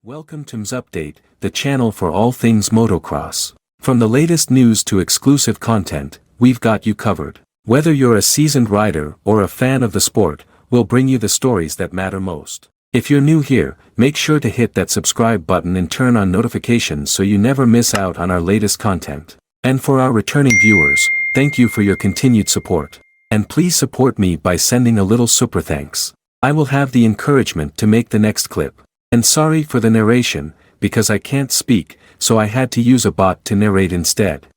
Welcome to MxGP, the channel for all things motocross. From the latest news to exclusive content, we've got you covered. Whether you're a seasoned rider or a fan of the sport, we'll bring you the stories that matter most. If you're new here, make sure to hit that subscribe button and turn on notifications so you never miss out on our latest content. And for our returning viewers, thank you for your continued support. And please support me by sending a little super thanks. I will have the encouragement to make the next clip. And sorry for the narration, because I can't speak, so I had to use a bot to narrate instead.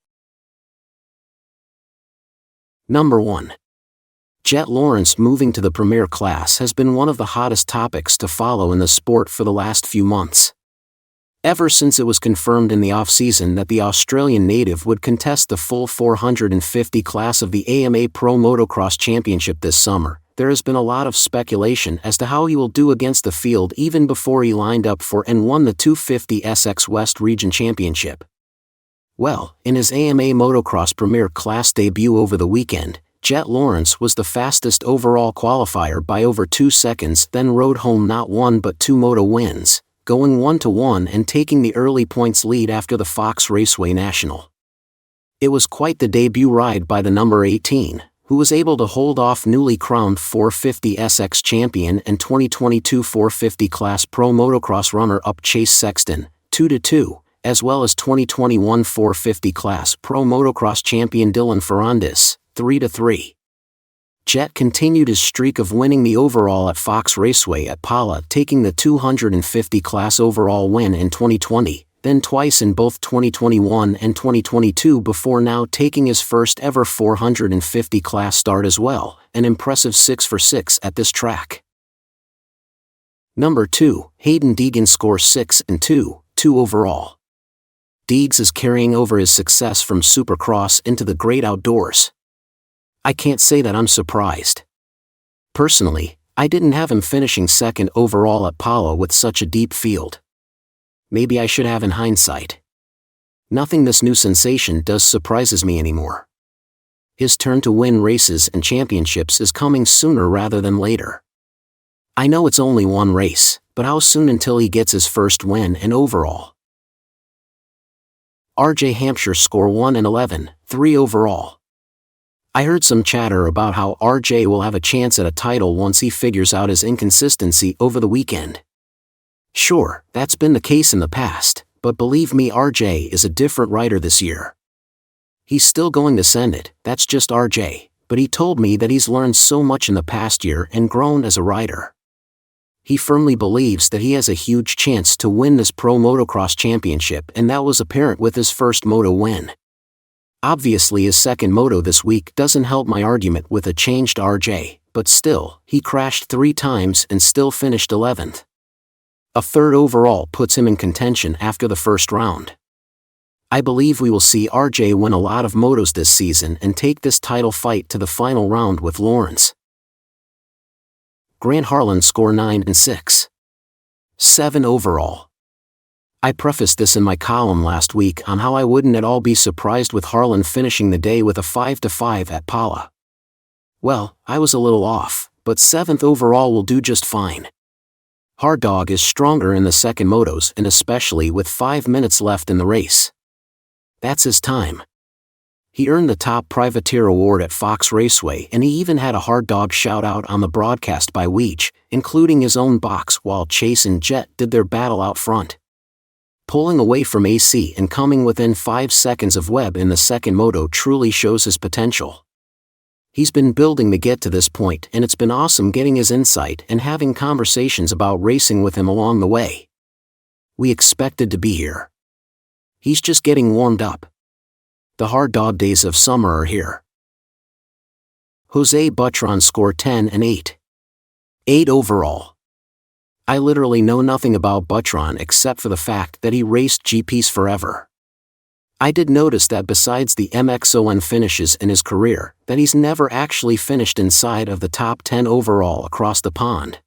Number 1. Jett Lawrence moving to the Premier class has been one of the hottest topics to follow in the sport for the last few months. Ever since it was confirmed in the off-season that the Australian native would contest the full 450 class of the AMA Pro Motocross Championship this summer, there has been a lot of speculation as to how he will do against the field even before he lined up for and won the 250SX West Region Championship. Well, in his AMA Motocross Premier Class debut over the weekend, Jett Lawrence was the fastest overall qualifier by over 2 seconds, then rode home not one but 2 moto wins, going 1-1 and taking the early points lead after the Fox Raceway National. It was quite the debut ride by the number 18, who was able to hold off newly crowned 450SX champion and 2022 450 class Pro Motocross runner-up Chase Sexton, 2-2, as well as 2021 450 class Pro Motocross champion Dylan Ferrandis, 3-3. Jett continued his streak of winning the overall at Fox Raceway at Pala, taking the 250 class overall win in 2020, then twice in both 2021 and 2022 before now taking his first ever 450 class start as well, an impressive 6 for 6 at this track. Number 2, Hayden Deegan scores 6-2, 2 overall. Deegs is carrying over his success from Supercross into the great outdoors. I can't say that I'm surprised. Personally, I didn't have him finishing second overall at Pala with such a deep field. Maybe I should have in hindsight. Nothing this new sensation does surprises me anymore. His turn to win races and championships is coming sooner rather than later. I know it's only one race, but how soon until he gets his first win and overall? RJ Hampshire score 1-11, 3 overall. I heard some chatter about how RJ will have a chance at a title once he figures out his inconsistency over the weekend. Sure, that's been the case in the past, but believe me, RJ is a different rider this year. He's still going to send it, that's just RJ, but he told me that he's learned so much in the past year and grown as a rider. He firmly believes that he has a huge chance to win this Pro Motocross Championship, and that was apparent with his first moto win. Obviously his second moto this week doesn't help my argument with a changed RJ, but still, he crashed 3 times and still finished 11th. A third overall puts him in contention after the first round. I believe we will see RJ win a lot of motos this season and take this title fight to the final round with Lawrence. Grant Harlan score 9-6. 7 overall. I prefaced this in my column last week on how I wouldn't at all be surprised with Harlan finishing the day with a 5-5 at Pala. Well, I was a little off, but 7th overall will do just fine. Hard Dog is stronger in the second motos, and especially with 5 minutes left in the race. That's his time. He earned the top privateer award at Fox Raceway, and he even had a Hard Dog shout-out on the broadcast by Weege, including his own box, while Chase and Jett did their battle out front. Pulling away from AC and coming within 5 seconds of Webb in the second moto truly shows his potential. He's been building to get to this point, and it's been awesome getting his insight and having conversations about racing with him along the way. We expected to be here. He's just getting warmed up. The Hard Dog days of summer are here. Jose Butron scored 10-8. 8 overall. I literally know nothing about Butron except for the fact that he raced GPs forever. I did notice that besides the MXON finishes in his career, that he's never actually finished inside of the top 10 overall across the pond.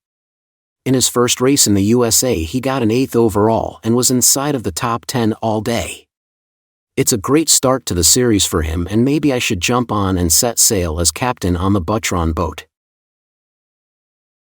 In his first race in the USA he got an 8th overall and was inside of the top 10 all day. It's a great start to the series for him, and maybe I should jump on and set sail as captain on the Butron boat.